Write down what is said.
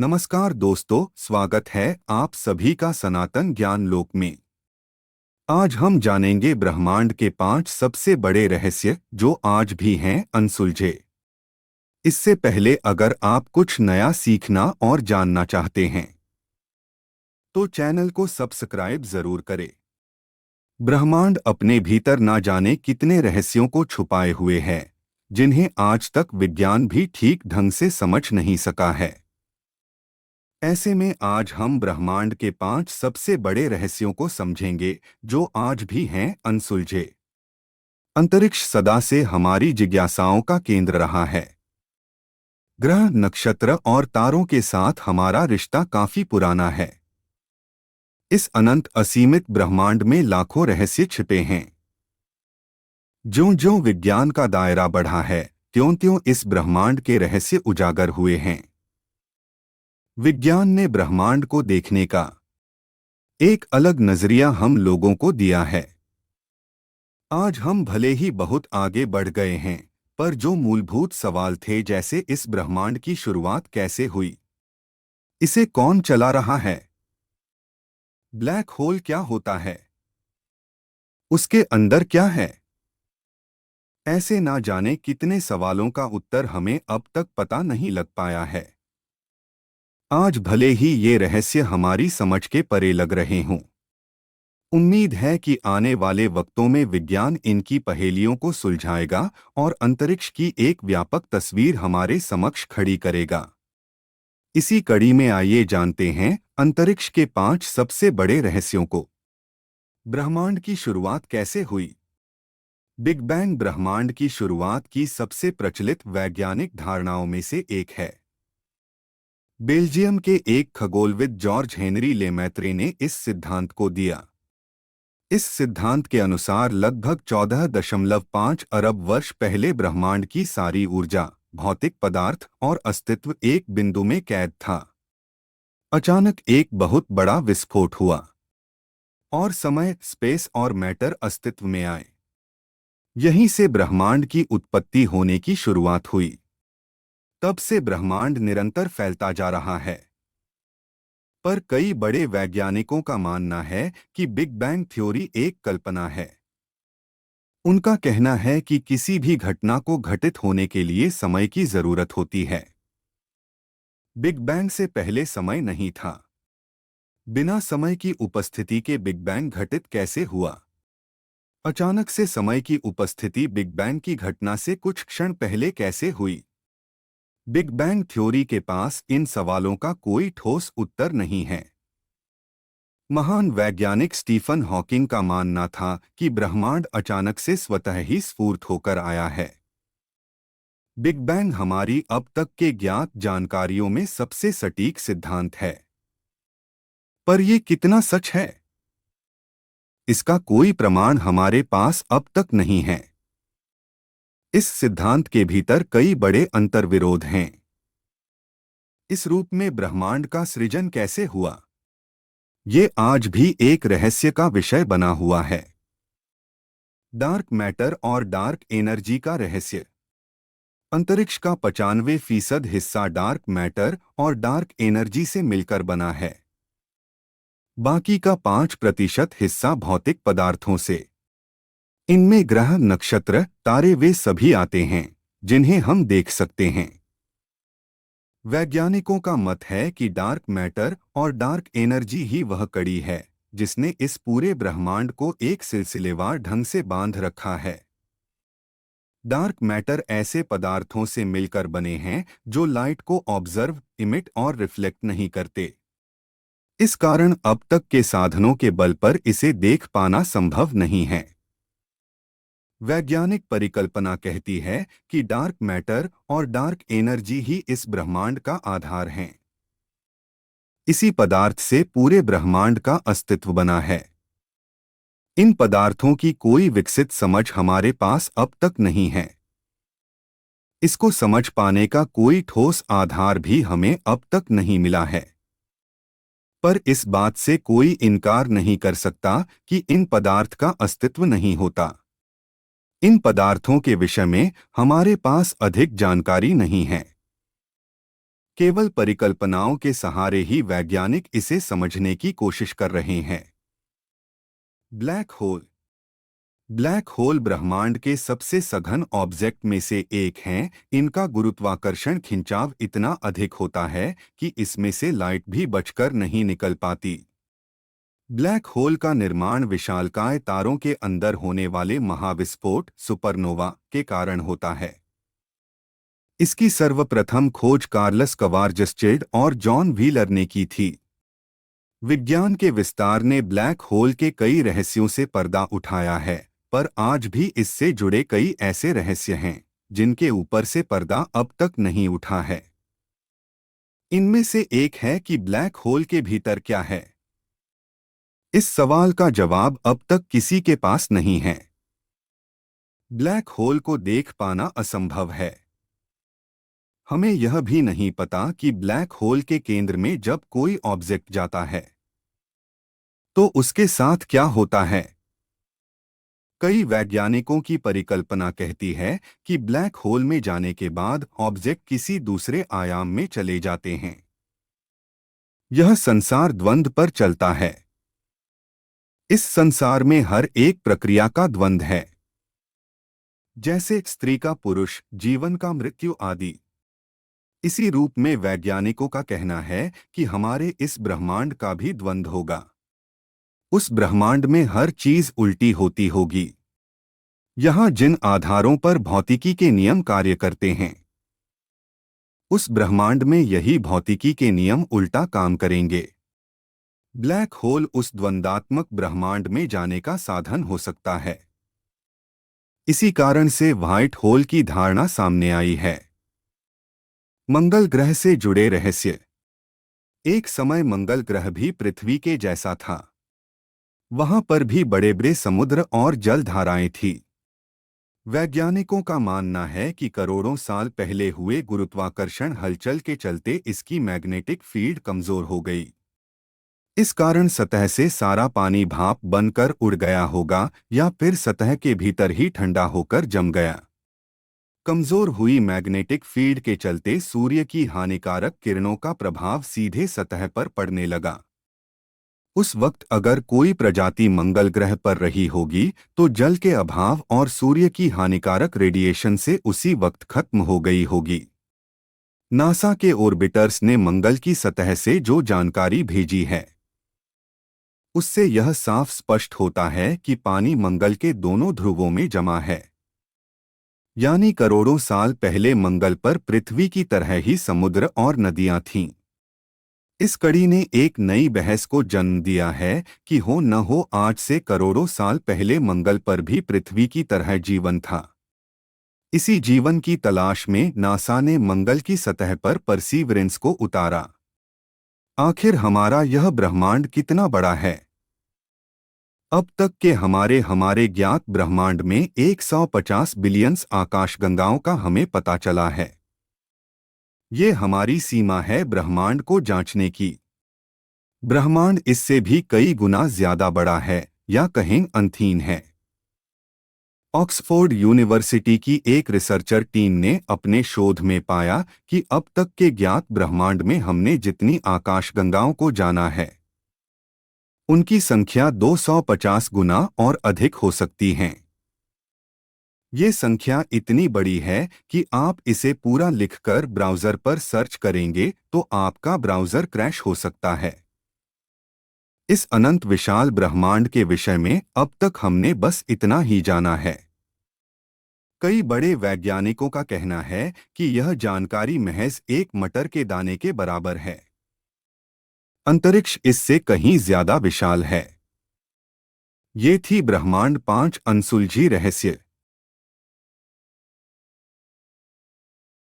नमस्कार दोस्तों, स्वागत है आप सभी का सनातन ज्ञान लोक में। आज हम जानेंगे ब्रह्मांड के 5 सबसे बड़े रहस्य जो आज भी हैं अनसुलझे। इससे पहले अगर आप कुछ नया सीखना और जानना चाहते हैं तो चैनल को सब्सक्राइब जरूर करें। ब्रह्मांड अपने भीतर ना जाने कितने रहस्यों को छुपाए हुए है जिन्हें आज तक विज्ञान भी ठीक ढंग से समझ नहीं सका है। ऐसे में आज हम ब्रह्मांड के 5 सबसे बड़े रहस्यों को समझेंगे जो आज भी हैं अनसुलझे। अंतरिक्ष सदा से हमारी जिज्ञासाओं का केंद्र रहा है। ग्रह, नक्षत्र और तारों के साथ हमारा रिश्ता काफी पुराना है। इस अनंत असीमित ब्रह्मांड में लाखों रहस्य छिपे हैं। ज्यों-ज्यों विज्ञान का दायरा बढ़ा है, त्यों-त्यों इस ब्रह्मांड के रहस्य उजागर हुए हैं। विज्ञान ने ब्रह्मांड को देखने का एक अलग नजरिया हम लोगों को दिया है। आज हम भले ही बहुत आगे बढ़ गए हैं, पर जो मूलभूत सवाल थे, जैसे इस ब्रह्मांड की शुरुआत कैसे हुई, इसे कौन चला रहा है, ब्लैक होल क्या होता है, उसके अंदर क्या है, ऐसे ना जाने कितने सवालों का उत्तर हमें अब तक पता नहीं लग पाया है। आज भले ही ये रहस्य हमारी समझ के परे लग रहे हों, उम्मीद है कि आने वाले वक्तों में विज्ञान इनकी पहेलियों को सुलझाएगा और अंतरिक्ष की एक व्यापक तस्वीर हमारे समक्ष खड़ी करेगा। इसी कड़ी में आइए जानते हैं अंतरिक्ष के 5 सबसे बड़े रहस्यों को। ब्रह्मांड की शुरुआत कैसे हुई? बिग बैंग ब्रह्मांड की शुरुआत की सबसे प्रचलित वैज्ञानिक धारणाओं में से एक है। बेल्जियम के एक खगोलविद जॉर्ज हेनरी लेमैत्रे ने इस सिद्धांत को दिया। इस सिद्धांत के अनुसार लगभग 14.5 अरब वर्ष पहले ब्रह्मांड की सारी ऊर्जा, भौतिक पदार्थ और अस्तित्व एक बिंदु में कैद था। अचानक एक बहुत बड़ा विस्फोट हुआ और समय, स्पेस और मैटर अस्तित्व में आए। यहीं से ब्रह्मांड की उत्पत्ति होने की शुरुआत हुई। तब से ब्रह्मांड निरंतर फैलता जा रहा है। पर कई बड़े वैज्ञानिकों का मानना है कि बिग बैंग थ्योरी एक कल्पना है। उनका कहना है कि किसी भी घटना को घटित होने के लिए समय की जरूरत होती है। बिग बैंग से पहले समय नहीं था। बिना समय की उपस्थिति के बिग बैंग घटित कैसे हुआ? अचानक से समय की उपस्थिति बिग बैंग की घटना से कुछ क्षण पहले कैसे हुई? बिग बैंग थ्योरी के पास इन सवालों का कोई ठोस उत्तर नहीं है। महान वैज्ञानिक स्टीफन हॉकिंग का मानना था कि ब्रह्मांड अचानक से स्वतः ही स्फूर्त होकर आया है। बिग बैंग हमारी अब तक के ज्ञात जानकारियों में सबसे सटीक सिद्धांत है। पर यह कितना सच है, इसका कोई प्रमाण हमारे पास अब तक नहीं है। इस सिद्धांत के भीतर कई बड़े अंतर्विरोध हैं। इस रूप में ब्रह्मांड का सृजन कैसे हुआ, ये आज भी एक रहस्य का विषय बना हुआ है। डार्क मैटर और डार्क एनर्जी का रहस्य। अंतरिक्ष का 95% हिस्सा डार्क मैटर और डार्क एनर्जी से मिलकर बना है। बाकी का 5% हिस्सा भौतिक पदार्थों से। इनमें ग्रह, नक्षत्र, तारे वे सभी आते हैं जिन्हें हम देख सकते हैं। वैज्ञानिकों का मत है कि डार्क मैटर और डार्क एनर्जी ही वह कड़ी है जिसने इस पूरे ब्रह्मांड को एक सिलसिलेवार ढंग से बांध रखा है। डार्क मैटर ऐसे पदार्थों से मिलकर बने हैं जो लाइट को ऑब्जर्व, इमिट और रिफ्लेक्ट नहीं करते। इस कारण अब तक के साधनों के बल पर इसे देख पाना संभव नहीं है। वैज्ञानिक परिकल्पना कहती है कि डार्क मैटर और डार्क एनर्जी ही इस ब्रह्मांड का आधार हैं। इसी पदार्थ से पूरे ब्रह्मांड का अस्तित्व बना है। इन पदार्थों की कोई विकसित समझ हमारे पास अब तक नहीं है। इसको समझ पाने का कोई ठोस आधार भी हमें अब तक नहीं मिला है। पर इस बात से कोई इनकार नहीं कर सकता कि इन पदार्थ का अस्तित्व नहीं होता। इन पदार्थों के विषय में हमारे पास अधिक जानकारी नहीं है। केवल परिकल्पनाओं के सहारे ही वैज्ञानिक इसे समझने की कोशिश कर रहे हैं। Black hole. ब्लैक होल ब्रह्मांड के सबसे सघन ऑब्जेक्ट में से एक हैं। इनका गुरुत्वाकर्षण खिंचाव इतना अधिक होता है कि इसमें से लाइट भी बचकर नहीं निकल पाती। ब्लैक होल का निर्माण विशालकाय तारों के अंदर होने वाले महाविस्फोट सुपरनोवा के कारण होता है। इसकी सर्वप्रथम खोज कार्लस कवारजस्चेल्ड और जॉन व्हीलर ने की थी। विज्ञान के विस्तार ने ब्लैक होल के कई रहस्यों से पर्दा उठाया है, पर आज भी इससे जुड़े कई ऐसे रहस्य हैं जिनके ऊपर से पर्दा अब तक नहीं उठा है। इनमें से एक है कि ब्लैक होल के भीतर क्या है। इस सवाल का जवाब अब तक किसी के पास नहीं है। ब्लैक होल को देख पाना असंभव है। हमें यह भी नहीं पता कि ब्लैक होल के केंद्र में जब कोई ऑब्जेक्ट जाता है तो उसके साथ क्या होता है। कई वैज्ञानिकों की परिकल्पना कहती है कि ब्लैक होल में जाने के बाद ऑब्जेक्ट किसी दूसरे आयाम में चले जाते हैं। यह संसार द्वंद्व पर चलता है। इस संसार में हर एक प्रक्रिया का द्वंद्व है, जैसे स्त्री का पुरुष, जीवन का मृत्यु आदि। इसी रूप में वैज्ञानिकों का कहना है कि हमारे इस ब्रह्मांड का भी द्वंद्व होगा। उस ब्रह्मांड में हर चीज उल्टी होती होगी। यहाँ जिन आधारों पर भौतिकी के नियम कार्य करते हैं, उस ब्रह्मांड में यही भौतिकी के नियम उल्टा काम करेंगे। ब्लैक होल उस द्वंद्वात्मक ब्रह्मांड में जाने का साधन हो सकता है। इसी कारण से व्हाइट होल की धारणा सामने आई है। मंगल ग्रह से जुड़े रहस्य। एक समय मंगल ग्रह भी पृथ्वी के जैसा था। वहां पर भी बड़े बड़े समुद्र और जलधाराएं थी। वैज्ञानिकों का मानना है कि करोड़ों साल पहले हुए गुरुत्वाकर्षण हलचल के चलते इसकी मैग्नेटिक फील्ड कमजोर हो गई। इस कारण सतह से सारा पानी भाप बनकर उड़ गया होगा या फिर सतह के भीतर ही ठंडा होकर जम गया। कमजोर हुई मैग्नेटिक फील्ड के चलते सूर्य की हानिकारक किरणों का प्रभाव सीधे सतह पर पड़ने लगा। उस वक्त अगर कोई प्रजाति मंगल ग्रह पर रही होगी तो जल के अभाव और सूर्य की हानिकारक रेडिएशन से उसी वक्त खत्म हो गई होगी। नासा के ऑर्बिटर्स ने मंगल की सतह से जो जानकारी भेजी है उससे यह साफ स्पष्ट होता है कि पानी मंगल के दोनों ध्रुवों में जमा है। यानी करोड़ों साल पहले मंगल पर पृथ्वी की तरह ही समुद्र और नदियां थीं। इस कड़ी ने एक नई बहस को जन्म दिया है कि हो न हो आज से करोड़ों साल पहले मंगल पर भी पृथ्वी की तरह जीवन था। इसी जीवन की तलाश में नासा ने मंगल की सतह पर परसीवरेंस को उतारा। आखिर हमारा यह ब्रह्मांड कितना बड़ा है। अब तक के हमारे ज्ञात ब्रह्मांड में 150 बिलियन आकाशगंगाओं का हमें पता चला है। ये हमारी सीमा है ब्रह्मांड को जांचने की। ब्रह्मांड इससे भी कई गुना ज्यादा बड़ा है या कहीं अंतहीन है। ऑक्सफोर्ड यूनिवर्सिटी की एक रिसर्चर टीम ने अपने शोध में पाया कि अब तक के ज्ञात ब्रह्मांड में हमने जितनी आकाशगंगाओं को जाना है उनकी संख्या 250 गुना और अधिक हो सकती है। ये संख्या इतनी बड़ी है कि आप इसे पूरा लिखकर ब्राउज़र पर सर्च करेंगे तो आपका ब्राउज़र क्रैश हो सकता है। इस अनंत विशाल ब्रह्मांड के विषय में अब तक हमने बस इतना ही जाना है। कई बड़े वैज्ञानिकों का कहना है कि यह जानकारी महज एक मटर के दाने के बराबर है। अंतरिक्ष इससे कहीं ज्यादा विशाल है। ये थी ब्रह्मांड 5 अनसुलझी रहस्य।